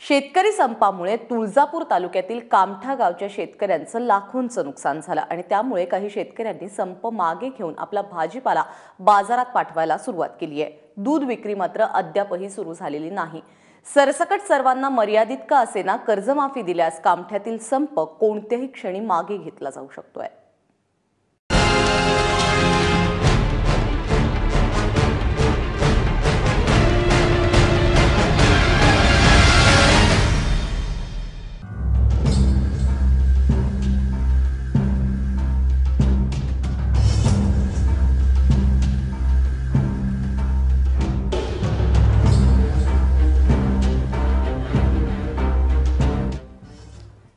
शेतकरी संपामुळे तुळजापूर तालुक्यातील कामठा गावच्या शेतकऱ्यांचं लाखोंचं नुकसान झालं आणि त्यामुळे काही शेतकऱ्यांनी संप मागे घेऊन आपला भाजीपाला बाजारात पाठवायला सुरुवात केली आहे। दूध विक्री मात्र अद्यापही सुरू झालेली नाही। सरसकट सर्वांना मर्यादित का असेना कर्जमाफी दिल्यास कामठ्यातील संप कोणत्याही क्षणी मागे घेतला जाऊ शकतोय।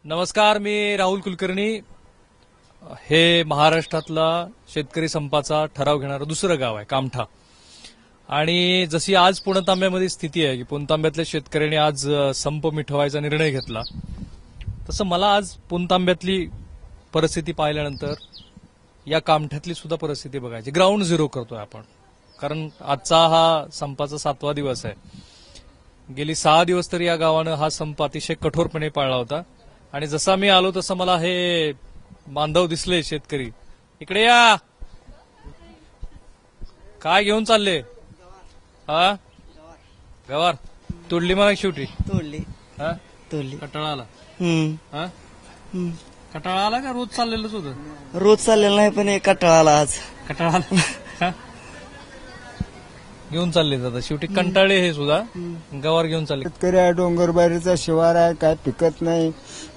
नमस्कार, मी राहुल कुलकर्णी। हे महाराष्ट्रातला शेतकरी संपाचा ठराव घेणारं दुसरं गाव आहे कामठा। आणि जशी आज पुणतांब्यामध्ये स्थिती आहे की पुणतांब्यातल्या शेतकऱ्यांनी आज संप मिटवायचा निर्णय घेतला, तसं मला आज पुणतांब्यातली परिस्थिती पाहिल्यानंतर या कामठ्यातली सुद्धा परिस्थिती बघायची। ग्राउंड झिरो करतोय आपण, कारण आजचा हा संपाचा 7वा दिवस आहे। गेली 6 दिवस तरी या गावानं हा संप अतिशय कठोरपणे पाळला होता। आणि जसा मी आलो तसं मला हे बांधव दिसले शेतकरी। इकडे या, काय घेऊन चालले? हा, गवार तोडली मला शेवटी? तोडली तोडली। कटाळा आला? कटाळा आला का रोज चाललेलंच होतं? रोज चाललेलं नाही, पण एक कटाळा आला आज। कटाळा आला घेऊन चालले जातात शेवटी, कंटाळे हे सुद्धा गवार घेऊन चालले। शेतकरी आहे, डोंगरबारीचा शिवार आहे, काय पिकत नाही,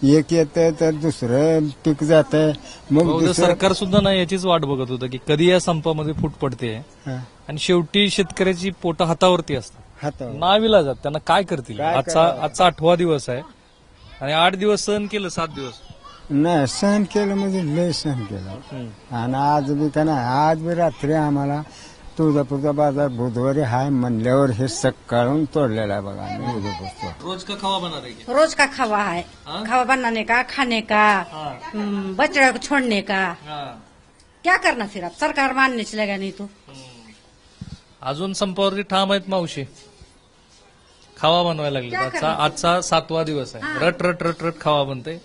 एक येतं तर दुसरं पीक जात आहे। मग सरकार सुद्धा नाही याचीच वाट बघत होतं की कधी या संपामध्ये फूट पडते, आणि शेवटी शेतकऱ्याची पोट हातावरती असतात, नाविलाजात त्यांना काय करतील। आजचा 8वा दिवस आहे आणि 8 दिवस सहन केलं, 7 दिवस नाही सहन केलं म्हणजे लय सहन केलं। आणि आज बी का नाही, आज बी रात्री आम्हाला तुळजापूरचा बाजार बुधवारी हाय म्हणल्यावर हे सकाळून तोड़लेला है बघा। रोज का खावा बना रही है? रोज का खावा है, खावा बनाने का, खाने का, बछड़ा को छोड़ने का। क्या करना फिर अब, सरकार मानने चलेगा नहीं तो। अजून संपावरती ठाम आहेत मावशी, खावा बनवायला लागले। आजचा 7वा दिवस आहे, रट रट रट रट खावा बनते।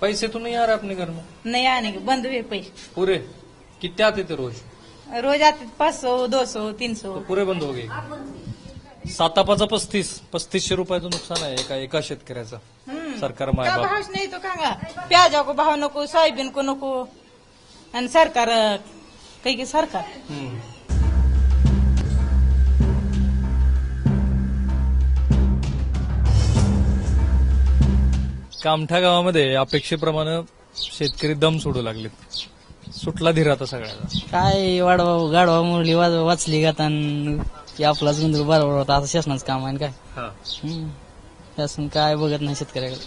पैसे तो नहीं आ रहे अपने घर में? नहीं आने के, बंद हुए पैसे पूरे। कितने आते थे रोज? रोज आते 500, 200, 300 तो पूरे बंद हो गए। 7 3500 रुपयाचं नुकसान आहे एका शेतकऱ्याचं। सरकार का भावच नाही तो कांगा, प्याजा को भाव नको, सोयाबीन को नको, आणि सरकार काही की सरकार। कामठा गावामध्ये अपेक्षेप्रमाणे शेतकरी दम सोडू लागलेत। सुटला धीर आता सगळ्याचा। काय गाडवा मुरली वाचली गातान की आपलाच गुंदर बरोबर होता। आता शासनाचं काम आहे काय, शासन काय बघत नाही शेतकऱ्याकडे,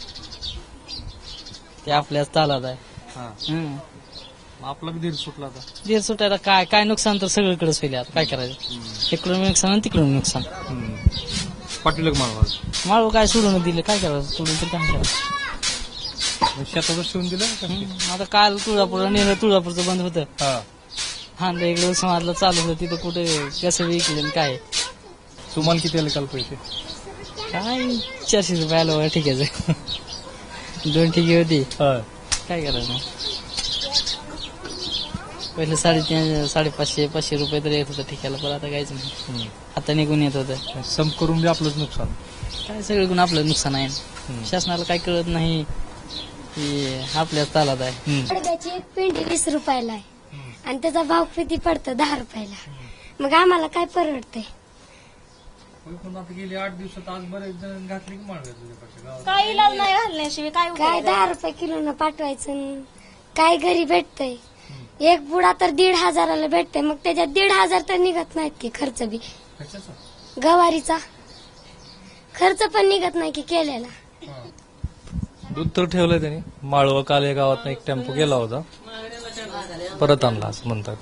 ते आपल्याच तालात आहे। आपला बी धीर सुटला आता। धीर सुटायला काय नुकसान तर सगळीकडेच होईल। आता काय करायचं, इकडून नुकसान आणि तिकडून नुकसान। पाटील माळव काय सोडून दिले, काय करायचं, सोडून तर काय करायचं। शेतातच शिवून दिलं आता काल तुळजापूरचं बंद होतं, हा इकडे समाजला चालू होतं, तिथं कुठे कसं विकले काय। तुम्हाला किती आले काल पैसे? काय 400 रुपये आलं ठिकायचं, 2 ठिकी होती, काय करायचं। पहिले 550 रुपये तर येत होतं ठिकायला, पण आता काहीच नाही, आता निघून येत होतं। संप करून बी आपलंच नुकसान, काय सगळीकडून आपलं नुकसान आहे। शासनाला काय कळत नाही की आपल्याच तालात आहे। त्याची एक पेंडी 20 रुपयाला आहे आणि त्याचा भाव किती पडतो 10 रुपयाला, मग आम्हाला काय परवडतंय। गेली 8 दिवसात आज बरेच जण घातली की काय इलाज नाही घालण्याशिवाय काय 10 रुपये किलोनं पाठवायचं, काय घरी भेटतंय। एक बुडा तर 1,500ला भेटतंय, मग त्याच्यात 1,500 तर निघत नाहीत की खर्च बी, गवारीचा खर्च पण निघत नाही की केलेला। दूध तर ठेवलंय त्यांनी। माळव काल या गावात एक टेम्पो गेला होता, परत आणला असं म्हणतात।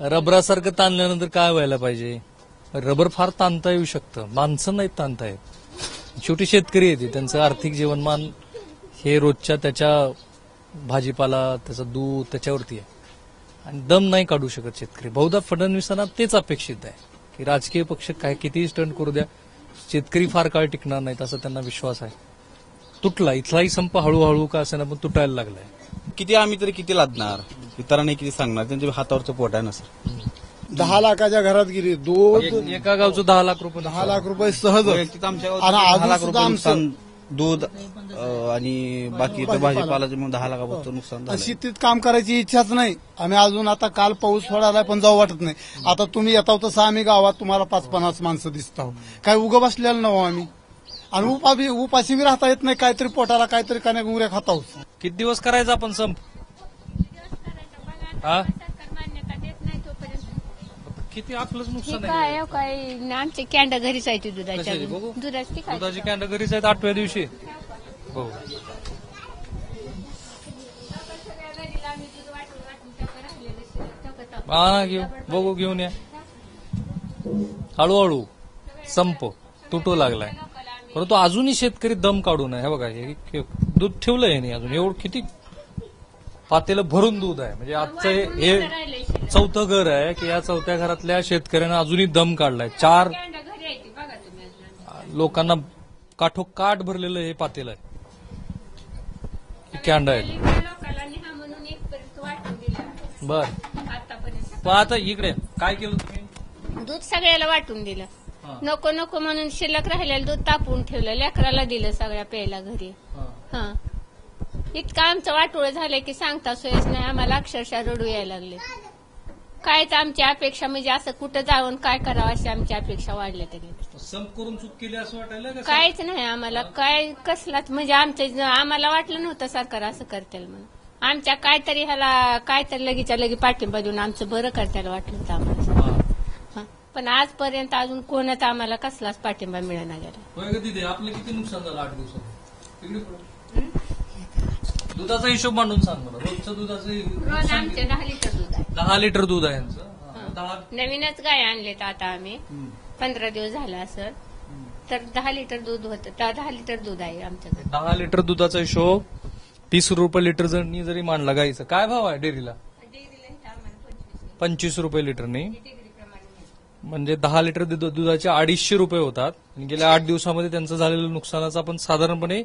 रबरासारखं ताणल्यानंतर काय व्हायला पाहिजे? रबर फार ताणता येऊ शकतं, माणसं नाही ताणता येत। शेवटी शेतकरी येते, त्यांचं आर्थिक जीवनमान हे रोजच्या त्याच्या भाजीपाला, त्याचं दूध त्याच्यावरती आहे। आणि दम नाही काढू शकत शेतकरी. बहुधा फडणवीसांना तेच अपेक्षित आहे की राजकीय पक्ष काय कितीही स्टंट करू द्या, शेतकरी फार काळ टिकणार नाहीत असा त्यांना विश्वास आहे. तुटला इथलाही संप हळूहळू का असेना पण तुटायला लागलाय. किती आम्ही तरी किती लादणार, इतरांनी किती सांगणार, त्यांच्या हातावरचं पोट आहे ना सर. 10 लाखाच्या घरात गेली दूध एका गावचं 10 लाख रुपये 10 लाख रुपये सहज वैयक्तिक आमच्या आणि 10 अजून लाख सुद्धा रुपये आमचं नुकसान, दूध आणि बाकी इतर भाजीपालाचं म्हणून 10 लाखापासून नुकसान झालं. शेतीत काम करायची इच्छाच नाही. आम्ही अजून आता काल पाऊस पडायला पण जाऊ वाटत नाही. आता तुम्ही येता तसं आम्ही गावात तुम्हाला 5-50 माणसं दिसतो. काय उगं बसलेलं नव्ह आम्ही. आणि उपाशी बी राहता येत नाही. काहीतरी पोटाला काहीतरी कान्या गुंगऱ्या खाता. किती दिवस करायचा आपण संप? हा किती आपलंच नुकसान आहे. काय आमचे कॅन्ड घरीच आहे दुधाच्या कशाची? बघू. दुधाची काय दुधाची कॅन्ड घरीच आहेत 8व्या दिवशी. बघू घेऊ बघू घेऊन या. हळूहळू संप तुटू लागलाय, परंतु अजूनही शेतकरी दम काढू नये. हे बघा हे दूध ठेवलंय नाही अजून. एवढं किती पातेलं भरून दूध आहे. म्हणजे आजचं हे 4थं घर आहे की या 4थ्या घरातल्या शेतकऱ्यांना अजूनही दम काढलाय. 4 लोकांना काठोकाठ भरलेलं हे पातेलं आहे. कॅन्ड आहे. बर आता इकडे काय केलं तुम्ही? दूध सगळ्याला वाटून दिलं. नको नको म्हणून शिल्लक राहिलेलं दूध तापवून ठेवलं, लेकराला दिलं सगळ्या प्यायला घरी. हा इतकं आमचं वाटोळं झालंय की सांगता सोयच नाही. आम्हाला अक्षरशः रडू यायला लागले. काय तर आमची अपेक्षा म्हणजे असं कुठं जाऊन काय करावं अशी आमची अपेक्षा वाढल्या तरी संप करून चूक केली असं वाटायला का? काहीच नाही आम्हाला. काय कसलाच म्हणजे आम्हाला वाटलं नव्हतं सरकार असं करतेल म्हणून. आमच्या काहीतरी ह्याला काहीतरी लगीच्या लगी पाठिंबा देऊन आमचं बरं करतायला वाटलं होतं आम्हाला. पण आजपर्यंत अजून कोणाचा आम्हाला कसलाच पाठिंबा मिळाला गेला. आपलं किती नुकसान झालं 8 दिवसात? दुधाचा हिशोब मांडून सांग मला. रोजचं दुधाचं रोज आमचे 10 लिटर दूध आहे. 10 लिटर दूध आहे यांचं. नवीनच गाय आणलेत आता आम्ही. 15 दिवस झाला असं. तर 10 लिटर दूध होतं. 10 लिटर दूध आहे आमच्याकडे. 10 लिटर दुधाचा हिशोब 30 रुपये लिटर जरी मांडला गाईचा. काय भाव आहे डेअरीला? 25 रुपये लिटरनी. म्हणजे 10 लिटर दुधाचे 250 रुपये होतात. आणि गेल्या 8 दिवसामध्ये त्यांचं झालेलं नुकसानाचं आपण साधारणपणे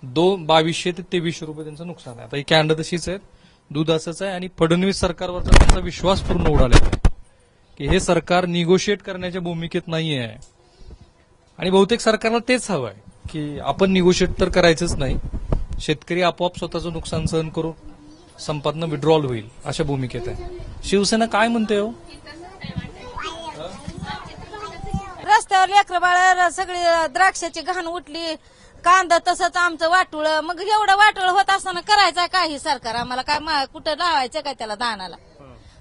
2200 ते 2300 रुपये त्यांचं नुकसान आहे. आता ही कॅन्ड तशीच आहेत, दूध असंच आहे. आणि फडणवीस सरकारवरचा त्यांचा विश्वास पूर्ण उडालेला आहे की हे सरकार निगोशिएट करण्याच्या भूमिकेत नाहीये. आणि बहुतेक सरकारला तेच हवं आहे की आपण निगोशिएट तर करायचंच नाही, शेतकरी आपोआप स्वतःचं नुकसान सहन करून संपादनं विड्रॉल होईल अशा भूमिकेत आहे. शिवसेना काय म्हणते हो? रस्त्यावर लेकरं बाळ सगळी द्राक्षाची घाण उठली, कांदा तसंच आमचं वाटुळ. मग एवढं वाटुळ होत असताना करायचं काही सरकार आम्हाला काय कुठं लावायचं काय त्याला दानाला?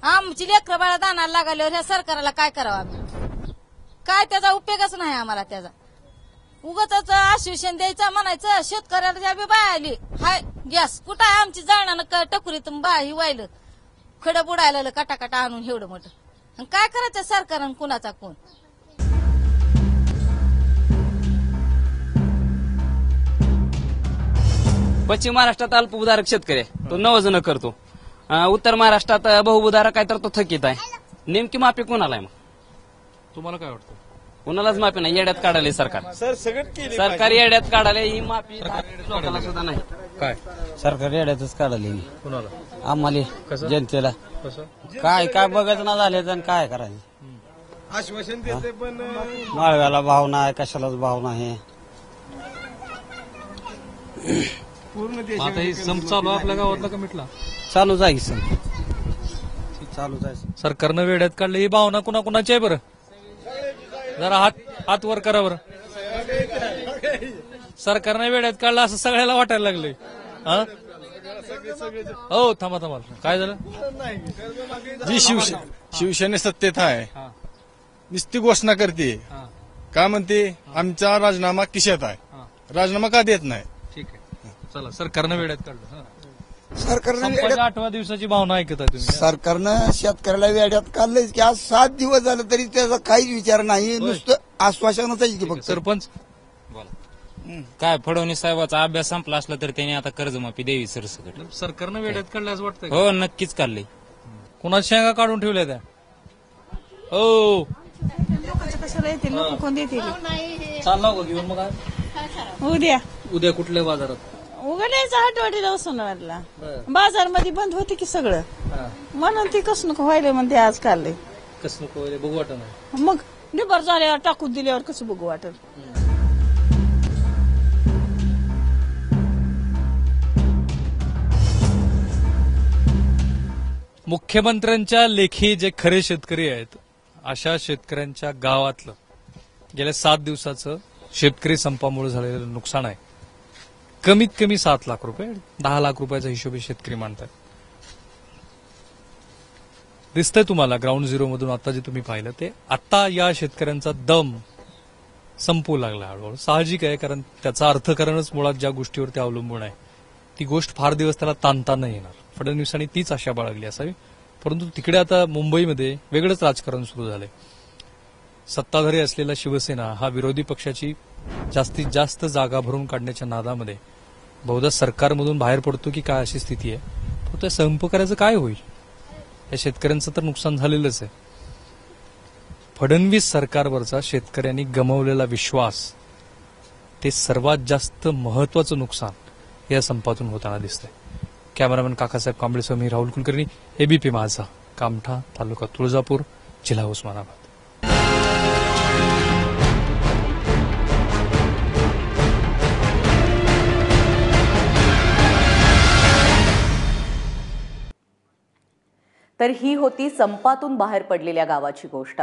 आमची लेकरं बाळा दानाला लागाल्यावर ह्या सरकारला काय करावं आम्ही? काय त्याचा उपयोगच नाही आम्हाला. त्याचा उगाच आश्वासन द्यायचं म्हणायचं शेतकऱ्याला बी बाय आली हाय गॅस कुठं आहे आमची जाळणानं टकुरीत बाही वाहिलं खडं बुडायला काटाकाटा आणून एवढं मोठं. काय करायचं सरकारनं कुणाचा कोण? पश्चिम महाराष्ट्रात अल्पभूधारक शेतकरी आहे, तो 9 जण करतो. उत्तर महाराष्ट्रात बहुभूधारक आहे तर तो थकीत आहे. नेमकी माफी कोणाला आहे मग? तुम्हाला काय वाटतं? कोणालाच माफी नाही. येड्यात काढाले सरकार. सरकार येड्यात काढाले. ही माफी लोकांना सुद्धा नाही. काय सरकार येड्यातच काढाले कोणाला? आम्हाला जनतेला. कसं काय काय बघत ना झाले तर काय करायचं? आश्वासन देते पण माळव्याला भाव नाही, कशालाच भाव नाही. आता हे संप चालू आपल्या गावातला का मिटला? चालू जायचं चालू जायचं. सरकारनं वेड्यात काढलं ही भावना कुणाकुणाची आहे बरं? जरा हात वर करा बरं. सरकारनं वेड्यात काढलं असं सगळ्याला वाटायला लागलंय. हो थांबा काय झालं? जी शिवसेने सत्तेत आहे नुसती घोषणा करते. काय म्हणते? आमचा राजीनामा किशात आहे. राजीनामा का देत नाही? ठीक आहे चला. सरकारनं वेड्यात काढलं. सरकारनं 8व्या दिवसाची भावना ऐकत आहे तुम्ही? सरकारनं शेतकऱ्याला वेड्यात काढलंय की आज 7 दिवस झालं तरी त्याचा काहीच विचार नाही. नुसतं आश्वासनच आहे की फक्त. सरपंच काय फडणवीस साहेबाचा अभ्यास संपला असला तर त्यांनी आता कर्जमाफी द्यावी सरसकट. सरकारनं वेड्यात काढलं असं वाटतं? हो नक्कीच काढले. कुणाच्या शेंगा काढून ठेवल्या त्या? हो कशाला येतील लोक कोण देतील चालला का घेऊन मग आज? उद्या उद्या कुठल्या बाजारात? उघडायचं आठवडीला उस्मानाबादला बाजार मध्ये बंद होते की सगळं म्हणून ती कसं नको व्हायला म्हणते आज काढले. कसं नको बघू वाटत नाही. मग निबर झाल्यावर टाकून दिल्यावर कसं बघू वाटत. मुख्यमंत्र्यांच्या लेखी जे खरे शेतकरी आहेत अशा शेतकऱ्यांच्या गावातलं गेल्या 7 दिवसाचं शेतकरी संपामुळे झालेलं नुकसान आहे कमीत कमी 7 लाख रुपये. 10 लाख रुपयाचा हिशोबी शेतकरी मानतात. दिसतंय तुम्हाला ग्राउंड झिरो मधून आता जे तुम्ही पाहिलं ते. आता या शेतकऱ्यांचा दम संपू लागला हळूहळू. साहजिक आहे, कारण त्याचा अर्थकारणच मुळात ज्या गोष्टीवर ते अवलंबून आहे ती गोष्ट फार दिवस त्याला ताणता नाही येणार. फडणवीसांनी तीच आशा बाळगली असावी. परंतु तिकडे आता मुंबईमध्ये वेगळंच राजकारण सुरू झालंय. सत्ताधारी असलेला शिवसेना हा विरोधी पक्षाची जास्तीत जास्त जागा भरून काढण्याच्या नादामध्ये बहुधा सरकारमधून बाहेर पडतो की काय अशी स्थिती आहे. तर त्या संप करायचं काय होईल? या शेतकऱ्यांचं तर नुकसान झालेलंच आहे. फडणवीस सरकारवरचा शेतकऱ्यांनी गमावलेला विश्वास ते सर्वात जास्त महत्वाचं नुकसान या संपातून होताना दिसतंय. कॅमेरामॅन काकासाहेब कांबळेसह मी राहुल कुलकर्णी, एबीपी माझा, कामठा, तालुका तुळजापूर, जिल्हा उस्मानाबाद. तर ही होती संपातून बाहेर पडलेल्या गावाची गोष्ट.